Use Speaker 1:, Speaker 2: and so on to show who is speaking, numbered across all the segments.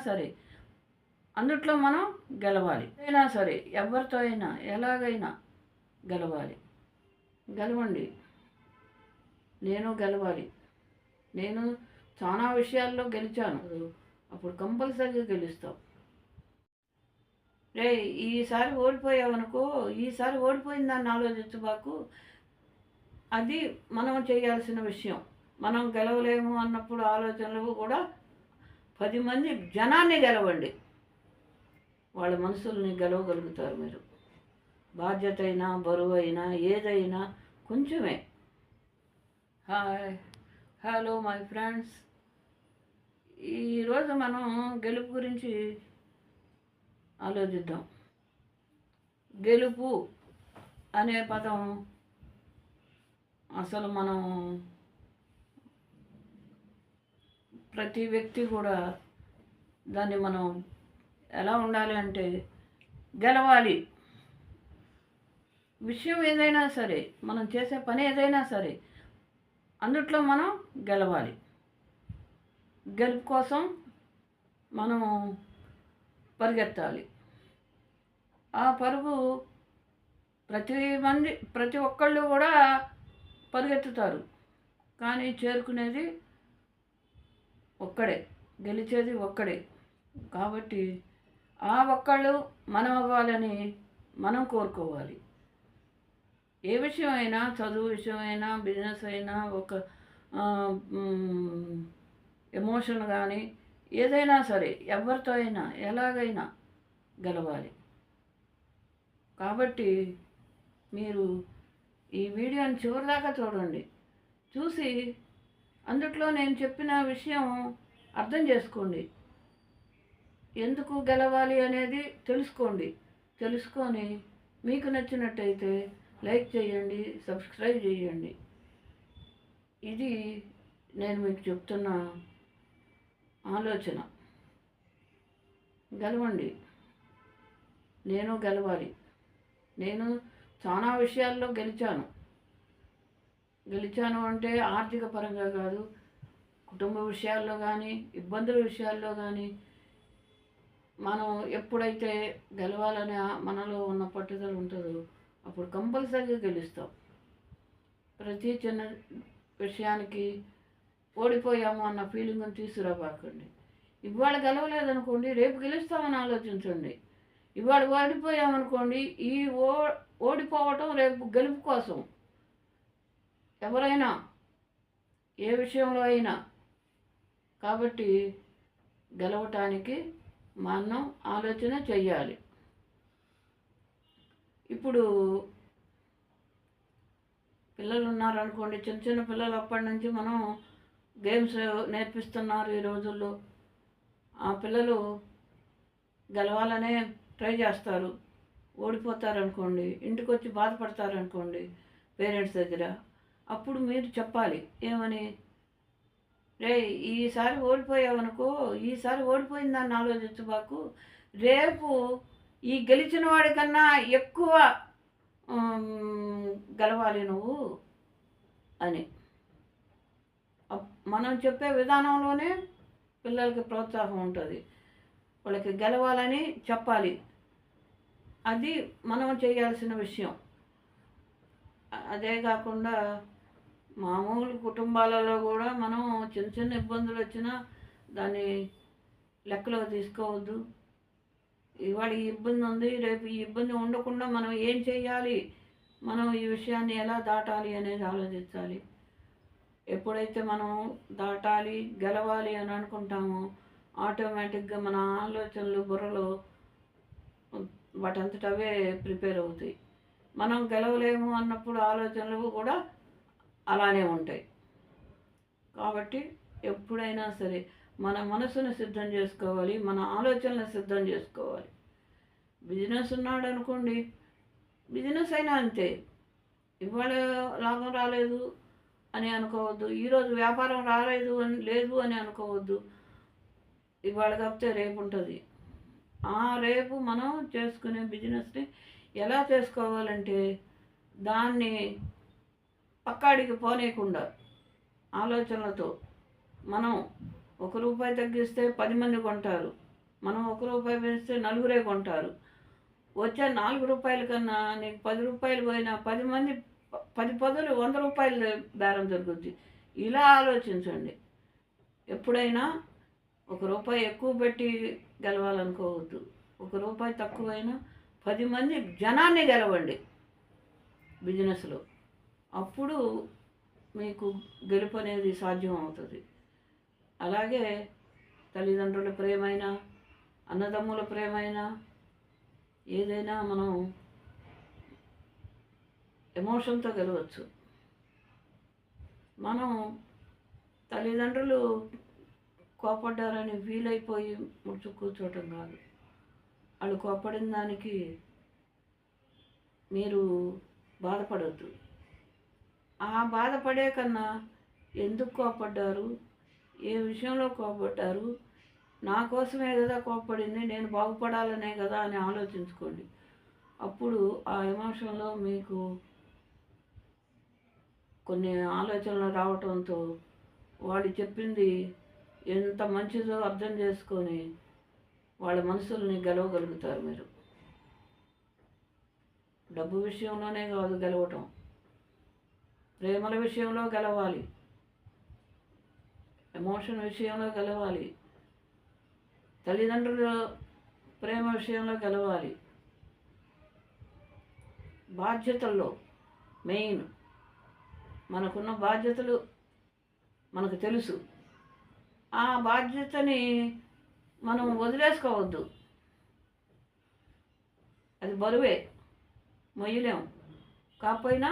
Speaker 1: సరే అందుట్లో మనం గెలవాలి. అయినా సరే ఎవరితో అయినా ఎలాగైనా గెలవాలి. గెలవండి. నేను గెలవాలి. నేను చాలా విషయాల్లో గెలిచాను. అప్పుడు కంపల్సరీగా గెలుస్తావు. రే ఈసారి ఓడిపోయావనుకో, ఈసారి ఓడిపోయిందాన్ని ఆలోచించబాకు. అది మనం చేయాల్సిన విషయం. మనం గెలవలేము అన్నప్పుడు ఆలోచనలు కూడా 10 మంది జనాన్ని గెలవండి. వాళ్ళ మనసుల్ని గెలవగలుగుతారు మీరు. బాధ్యత అయినా బరువు అయినా ఏదైనా కొంచెమే. Hi, hello my friends. ఈరోజు మనం గెలుపు గురించి ఆలోచిద్దాం. గెలుపు అనే పదం అసలు మనం ప్రతి వ్యక్తి కూడా దాన్ని మనం ఎలా ఉండాలి అంటే గెలవాలి. విషయం ఏదైనా సరే, మనం చేసే పని ఏదైనా సరే అందుట్లో మనం గెలవాలి. గెలుపు కోసం మనం పరిగెత్తాలి. ఆ పరుగు ప్రతి ఒక్కళ్ళు కూడా పరిగెత్తుతారు, కానీ చేరుకునేది ఒక్కడే, గెలిచేది ఒక్కడే. కాబట్టి ఆ ఒక్కళ్ళు మనం అవ్వాలని మనం కోరుకోవాలి. ఏ విషయం అయినా, చదువు విషయం అయినా, బిజినెస్ అయినా, ఒక ఎమోషన్ కానీ ఏదైనా సరే ఎవరితో అయినా ఎలాగైనా గెలవాలి. కాబట్టి మీరు ఈ వీడియోని చివరిదాకా చూడండి. చూసి అందుట్లో నేను చెప్పిన విషయం అర్థం చేసుకోండి. ఎందుకు గెలవాలి అనేది తెలుసుకోండి. తెలుసుకొని మీకు నచ్చినట్టయితే లైక్ చేయండి, సబ్స్క్రైబ్ చేయండి. ఇది నేను మీకు చెప్తున్న ఆలోచన. గెలవండి. నేను గెలవాలి. నేను చాలా విషయాల్లో గెలిచాను అంటే ఆర్థిక పరంగా కాదు, కుటుంబ విషయాల్లో కానీ, ఇబ్బందుల విషయాల్లో కానీ మనం ఎప్పుడైతే గెలవాలనే మనలో ఉన్న పట్టుదల ఉంటుందో అప్పుడు కంపల్సరీగా గెలుస్తాం. ప్రతి చిన్న విషయానికి ఓడిపోయాము అన్న ఫీలింగ్ని తీసుకురాబాకండి. ఇవాళ గెలవలేదనుకోండి, రేపు గెలుస్తామని ఆలోచించండి. ఇవాళ ఓడిపోయామనుకోండి, ఈ ఓడిపోవటం రేపు గెలుపు కోసం. ఎవరైనా ఏ విషయంలో అయినా. కాబట్టి గెలవటానికి మనం ఆలోచన చెయ్యాలి. ఇప్పుడు పిల్లలు ఉన్నారనుకోండి, చిన్న చిన్న పిల్లలు అప్పటి నుంచి మనం గేమ్స్ నేర్పిస్తున్నారు ఈ రోజుల్లో. ఆ పిల్లలు గెలవాలనే ట్రై చేస్తారు. ఓడిపోతారనుకోండి, ఇంటికి వచ్చి బాధపడతారనుకోండి పేరెంట్స్ దగ్గర. అప్పుడు మీరు చెప్పాలి ఏమని, రే ఈసారి ఓడిపోయావనుకో, ఈసారి ఓడిపోయిందాన్ని ఆలోచించబాకు. రేపు ఈ గెలిచిన వాడికన్నా ఎక్కువ గెలవాలి నువ్వు అని. మనం చెప్పే విధానంలోనే పిల్లలకి ప్రోత్సాహం ఉంటుంది. వాళ్ళకి గెలవాలని చెప్పాలి. అది మనం చేయాల్సిన విషయం. అదే కాకుండా మామూలు కుటుంబాలలో కూడా మనం చిన్న చిన్న ఇబ్బందులు వచ్చినా దాన్ని లెక్కలో తీసుకోవద్దు. ఇవాళ ఈ ఇబ్బంది ఉంది, రేపు ఈ ఇబ్బంది ఉండకుండా మనం ఏం చేయాలి, మనం ఈ విషయాన్ని ఎలా దాటాలి అనేది ఆలోచించాలి. ఎప్పుడైతే మనం దాటాలి, గెలవాలి అని అనుకుంటామో ఆటోమేటిక్గా మన ఆలోచనలు బుర్రలో వాటంతట అవే ప్రిపేర్ అవుతాయి. మనం గెలవలేము అన్నప్పుడు ఆలోచనలు కూడా అలానే ఉంటాయి. కాబట్టి ఎప్పుడైనా సరే మన మనసును సిద్ధం చేసుకోవాలి, మన ఆలోచనలు సిద్ధం చేసుకోవాలి. బిజినెస్ ఉన్నాడు అనుకోండి, బిజినెస్ అయినా అంతే. ఇవాళ లాభం రాలేదు అని అనుకోవద్దు, ఈరోజు వ్యాపారం లేదు అని అనుకోవద్దు. ఇవాళ కాకపోతే రేపు ఉంటుంది. ఆ రేపు మనం చేసుకునే బిజినెస్ని ఎలా చేసుకోవాలంటే దాన్ని పక్కాడికి పోనీయకుండా ఆలోచనలతో మనం 1 రూపాయి తగ్గిస్తే 10 మంది కొంటారు. మనం ₹1 వేస్తే నలుగురే కొంటారు. వచ్చే ₹4 కన్నా నీకు ₹10 పోయినా 10 మంది 10 పదులు ₹100 బేరం జరుగుద్ది. ఇలా ఆలోచించండి. ఎప్పుడైనా ₹1 ఎక్కువ పెట్టి గెలవాలనుకోవద్దు. ₹1 తక్కువైనా 10 మంది జనాన్ని గెలవండి బిజినెస్‌లో. అప్పుడు మీకు గెలుపు అనేది సాధ్యం అవుతుంది. అలాగే తల్లిదండ్రుల ప్రేమైనా, అన్నదమ్ముల ప్రేమైనా ఏదైనా మనం ఎమోషన్‌తో గెలవచ్చు. మనం తల్లిదండ్రులు కోపడ్డారని ఫీల్ అయిపోయి ముడుచు కూర్చోవటం కాదు. వాళ్ళు కోపడిన దానికి మీరు బాధపడొద్దు. ఆ బాధపడే కన్నా ఎందుకు కోపడ్డారు, ఏ విషయంలో కోపడ్డారు, నా కోసమే కదా కోపడింది, నేను బాగుపడాలనే కదా అని ఆలోచించుకోండి. అప్పుడు ఆ ఎమోషన్లో మీకు కొన్ని ఆలోచనలు రావటంతో వాళ్ళు చెప్పింది ఎంత మంచిదో అర్థం చేసుకొని వాళ్ళ మనసుల్ని గెలవగలుగుతారు మీరు. డబ్బు విషయంలోనే కాదు గెలవటం, ప్రేమల విషయంలో గెలవాలి, ఎమోషన్ విషయంలో గెలవాలి, తల్లిదండ్రుల ప్రేమ విషయంలో గెలవాలి, బాధ్యతల్లో మెయిన్ మనకున్న బాధ్యతలు మనకు తెలుసు. ఆ బాధ్యతని మనం వదిలేసుకోవద్దు. అది బరువే, మొయ్యలేం. కాకపోయినా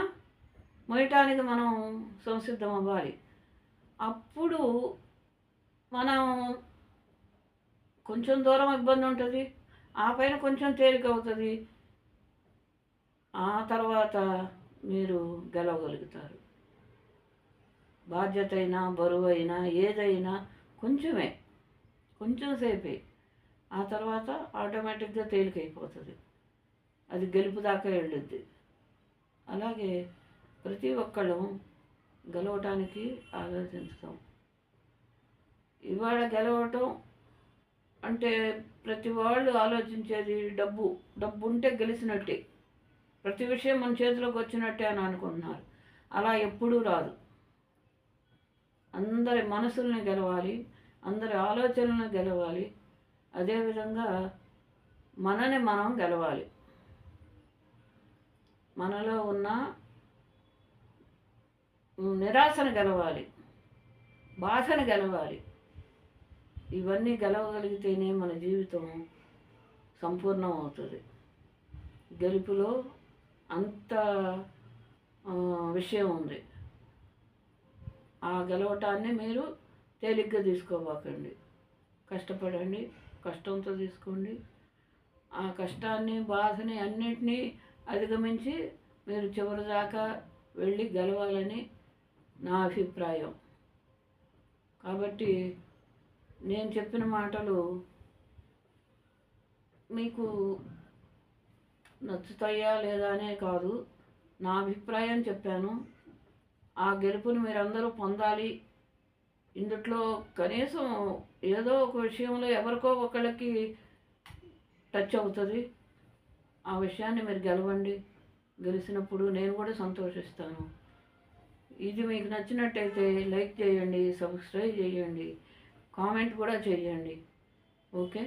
Speaker 1: మొయ్యటానికి మనం సంసిద్ధం అవ్వాలి. అప్పుడు మనం కొంచెం దూరం ఇబ్బంది ఉంటుంది, ఆ పైన కొంచెం తేలిక అవుతుంది. ఆ తర్వాత మీరు గెలవగలుగుతారు. బాధ్యత అయినా బరువైనా ఏదైనా కొంచెమే, కొంచెం సేపే. ఆ తర్వాత ఆటోమేటిక్గా తేలికైపోతుంది. అది గెలుపు దాకా వెళ్ళుద్ది. అలాగే ప్రతి ఒక్కళ్ళు గెలవటానికి ఆలోచిస్తాం. ఇవాళ గెలవటం అంటే ప్రతి వాళ్ళు ఆలోచించేది డబ్బు. డబ్బు ఉంటే గెలిచినట్టే, ప్రతి విషయం మన చేతిలోకి వచ్చినట్టే అని అనుకుంటున్నారు. అలా ఎప్పుడూ రాదు. అందరి మనసుల్ని గెలవాలి, అందరి ఆలోచనలను గెలవాలి. అదేవిధంగా మనని మనం గెలవాలి. మనలో ఉన్న నిరాశను గెలవాలి, బాధను గెలవాలి. ఇవన్నీ గెలవగలిగితేనే మన జీవితం సంపూర్ణం అవుతుంది. గెలుపులో అంత విషయం ఉంది. ఆ గెలవటాన్ని మీరు తేలిగ్గా తీసుకోబాకండి. కష్టపడండి, కష్టంతో తీసుకోండి. ఆ కష్టాన్ని, బాధని అన్నిటినీ అధిగమించి మీరు చివరి దాకా వెళ్ళి గెలవాలని నా అభిప్రాయం. కాబట్టి నేను చెప్పిన మాటలు మీకు నచ్చుతాయా లేదా అనే కాదు, నా అభిప్రాయం చెప్పాను. ఆ గెలుపుని మీరందరూ పొందాలి. ఇందుట్లో కనీసం ఏదో ఒక విషయంలో ఎవరికో ఒకళ్ళకి టచ్ అవుతుంది. ఆ విషయాన్ని మీరు గెలవండి. గెలిచినప్పుడు నేను కూడా సంతోషిస్తాను. ఇది మీకు నచ్చినట్టయితే లైక్ చేయండి, సబ్స్క్రైబ్ చేయండి, కామెంట్ కూడా చేయండి. ఓకే.